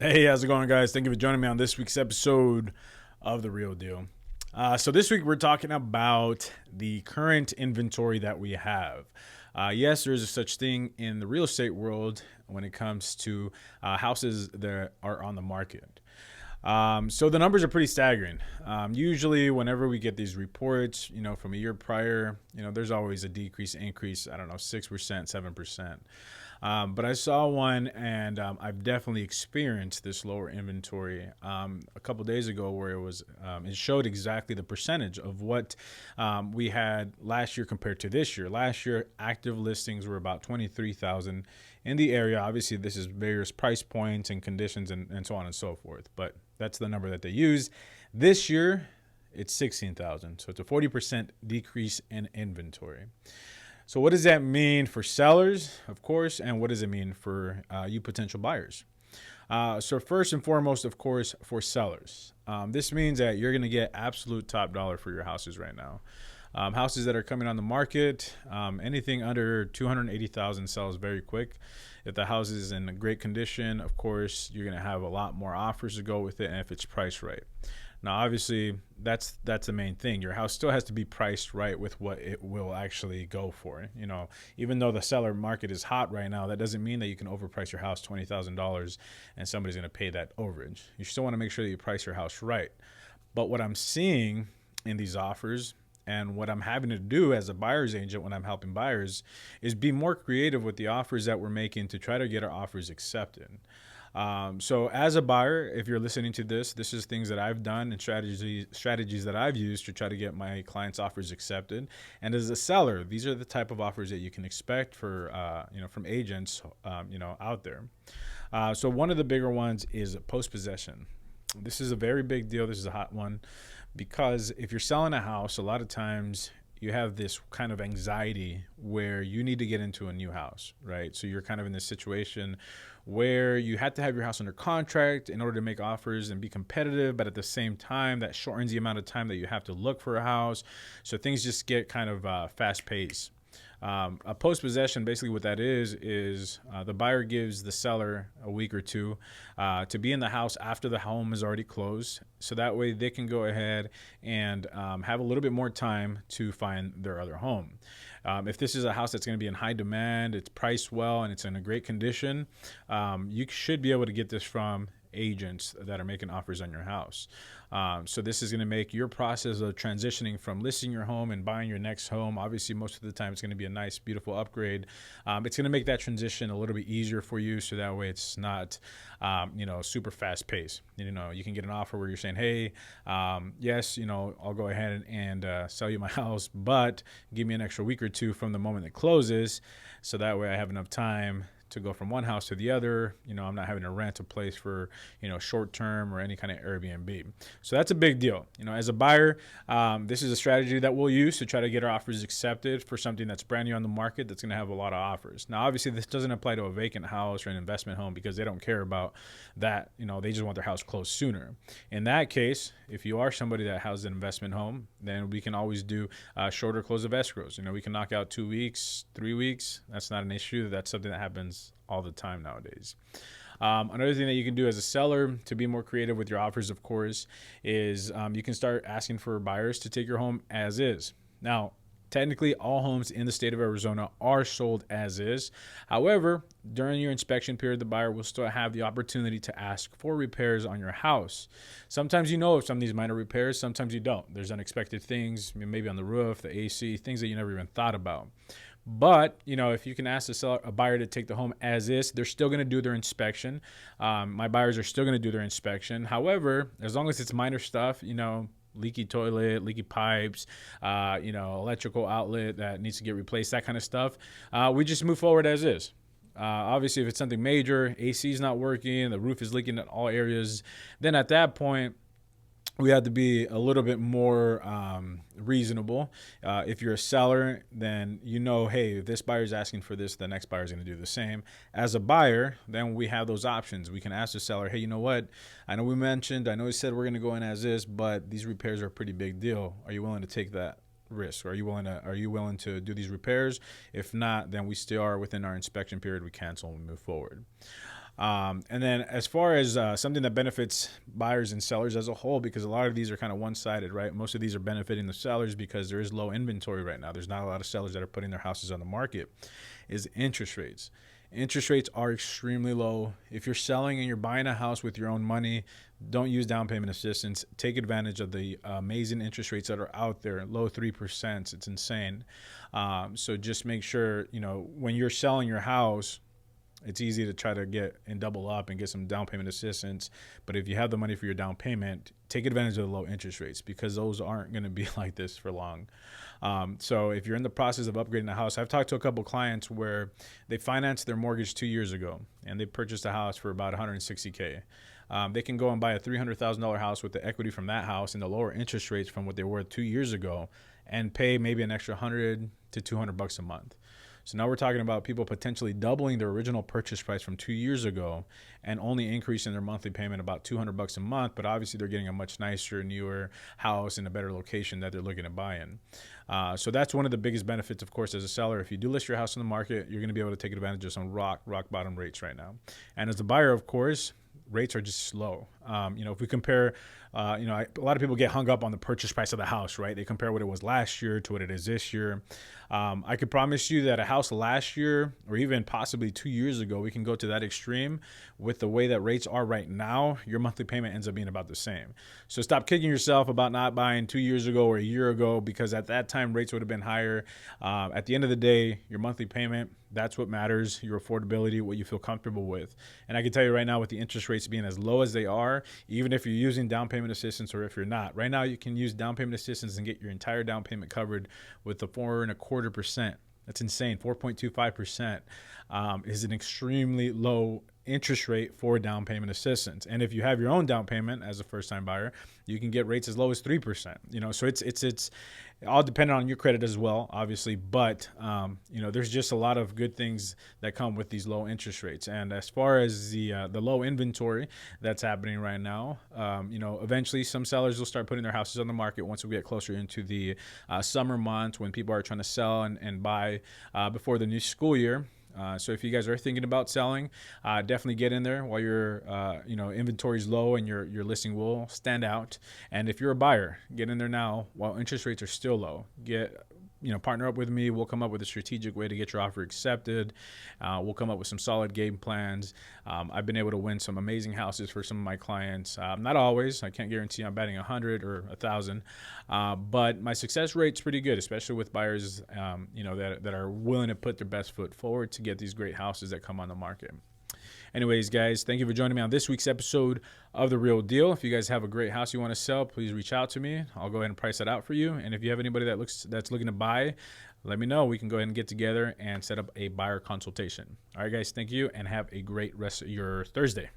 Hey, how's it going, guys? Thank you for joining me on this week's episode of The Real Deal. So, this week we're talking about the current inventory that we have. Yes, there is a such thing in the real estate world when it comes to houses that are on the market. So the numbers are pretty staggering. Usually, whenever we get these reports, from a year prior, there's always a decrease, increase. I don't know, 6%, 7%. But I saw one, and I've definitely experienced this lower inventory a couple days ago, where it showed exactly the percentage of what we had last year compared to this year. Last year, active listings were about 23,000 in the area. Obviously, this is various price points and conditions and so on and so forth, but that's the number that they use. This year, it's 16,000. So it's a 40% decrease in inventory. So what does that mean for sellers, of course, and what does it mean for you potential buyers? So first and foremost, of course, for sellers, this means that you're going to get absolute top dollar for your houses right now. Houses that are coming on the market, anything under 280,000 sells very quick. If the house is in great condition, of course, you're going to have a lot more offers to go with it, and if it's priced right. Now, obviously, that's the main thing. Your house still has to be priced right with what it will actually go for. Even though the seller market is hot right now, that doesn't mean that you can overprice your house $20,000 and somebody's going to pay that overage. You still want to make sure that you price your house right. But what I'm seeing in these offers, and what I'm having to do as a buyer's agent when I'm helping buyers, is be more creative with the offers that we're making to try to get our offers accepted. So as a buyer, if you're listening to this is things that I've done and strategies that I've used to try to get my clients' offers accepted. And as a seller, these are the type of offers that you can expect from agents, out there. So one of the bigger ones is post possession. This is a very big deal. This is a hot one because if you're selling a house, a lot of times you have this kind of anxiety where you need to get into a new house, right? So you're kind of in this situation where you have to have your house under contract in order to make offers and be competitive, but at the same time, that shortens the amount of time that you have to look for a house. So things just get kind of fast paced. A post possession, basically what that is the buyer gives the seller a week or two to be in the house after the home is already closed. So that way they can go ahead and have a little bit more time to find their other home. If this is a house that's going to be in high demand, it's priced well, and it's in a great condition, you should be able to get this from agents that are making offers on your house. So this is going to make your process of transitioning from listing your home and buying your next home. Obviously, most of the time it's going to be a nice, beautiful upgrade. It's going to make that transition a little bit easier for you. So that way it's not, super fast paced. You can get an offer where you're saying, hey, yes, I'll go ahead and sell you my house, but give me an extra week or two from the moment it closes. So that way I have enough time to go from one house to the other. I'm not having to rent a place for, short term or any kind of Airbnb. So that's a big deal. As a buyer, this is a strategy that we'll use to try to get our offers accepted for something that's brand new on the market that's going to have a lot of offers. Now, obviously, this doesn't apply to a vacant house or an investment home because they don't care about that. They just want their house closed sooner. In that case, if you are somebody that has an investment home, then we can always do shorter close of escrows. We can knock out 2 weeks, 3 weeks. That's not an issue. That's something that happens all the time nowadays. Another thing that you can do as a seller to be more creative with your offers, of course, is you can start asking for buyers to take your home as is. Now, technically, all homes in the state of Arizona are sold as is. However, during your inspection period, the buyer will still have the opportunity to ask for repairs on your house. Sometimes of some of these minor repairs, sometimes you don't. There's unexpected things, maybe on the roof, the AC, things that you never even thought about. But, if you can ask a buyer to take the home as is, they're still going to do their inspection. My buyers are still going to do their inspection. However, as long as it's minor stuff, leaky toilet, leaky pipes, electrical outlet that needs to get replaced, that kind of stuff, we just move forward as is. Obviously, if it's something major, AC is not working, the roof is leaking in all areas, then at that point, we have to be a little bit more reasonable. If you're a seller, then hey, if this buyer is asking for this, the next buyer is going to do the same. As a buyer, then we have those options. We can ask the seller, hey, you know what? I know we said we're going to go in as is, but these repairs are a pretty big deal. Are you willing to take that risk? Are you willing to do these repairs? If not, then we still are within our inspection period. We cancel and we move forward. And then as far as something that benefits buyers and sellers as a whole, because a lot of these are kind of one-sided, right? Most of these are benefiting the sellers because there is low inventory right now. There's not a lot of sellers that are putting their houses on the market, is interest rates. Interest rates are extremely low. If you're selling and you're buying a house with your own money, don't use down payment assistance. Take advantage of the amazing interest rates that are out there, low 3%. It's insane. So just make sure, when you're selling your house, it's easy to try to get and double up and get some down payment assistance. But if you have the money for your down payment, take advantage of the low interest rates because those aren't going to be like this for long. So if you're in the process of upgrading a house, I've talked to a couple clients where they financed their mortgage 2 years ago and they purchased a house for about $160K. They can go and buy a $300,000 house with the equity from that house and the lower interest rates from what they were 2 years ago and pay maybe an extra $100 to $200 a month. So now we're talking about people potentially doubling their original purchase price from 2 years ago and only increasing their monthly payment about $200 a month. But obviously they're getting a much nicer, newer house in a better location that they're looking to buy in. So that's one of the biggest benefits, of course, as a seller. If you do list your house on the market, you're going to be able to take advantage of some rock bottom rates right now. And as a buyer, of course, rates are just slow. If we compare, a lot of people get hung up on the purchase price of the house, right? They compare what it was last year to what it is this year. I could promise you that a house last year or even possibly 2 years ago, we can go to that extreme. With the way that rates are right now, your monthly payment ends up being about the same. So stop kicking yourself about not buying 2 years ago or a year ago because at that time rates would have been higher. At the end of the day, your monthly payment, that's what matters, your affordability, what you feel comfortable with. And I can tell you right now with the interest rates being as low as they are, even if you're using down payment assistance or if you're not, right now you can use down payment assistance and get your entire down payment covered with the 4.25%. That's insane. 4.25% is an extremely low interest rate for down payment assistance. And if you have your own down payment as a first-time buyer, you can get rates as low as 3%. So it's all dependent on your credit as well, obviously. But there's just a lot of good things that come with these low interest rates. And as far as the low inventory that's happening right now, eventually some sellers will start putting their houses on the market once we get closer into the summer months when people are trying to sell and buy before the new school year. So if you guys are thinking about selling, definitely get in there while your inventory is low and your listing will stand out. And if you're a buyer, get in there now while interest rates are still low. Partner up with me. We'll come up with a strategic way to get your offer accepted. We'll come up with some solid game plans. I've been able to win some amazing houses for some of my clients. Not always. I can't guarantee I'm batting 100 or 1,000. But my success rate's pretty good, especially with buyers, that are willing to put their best foot forward to get these great houses that come on the market. Anyways, guys, thank you for joining me on this week's episode of The Real Deal. If you guys have a great house you want to sell, please reach out to me. I'll go ahead and price that out for you. And if you have anybody that's looking to buy, let me know. We can go ahead and get together and set up a buyer consultation. All right, guys, thank you, and have a great rest of your Thursday.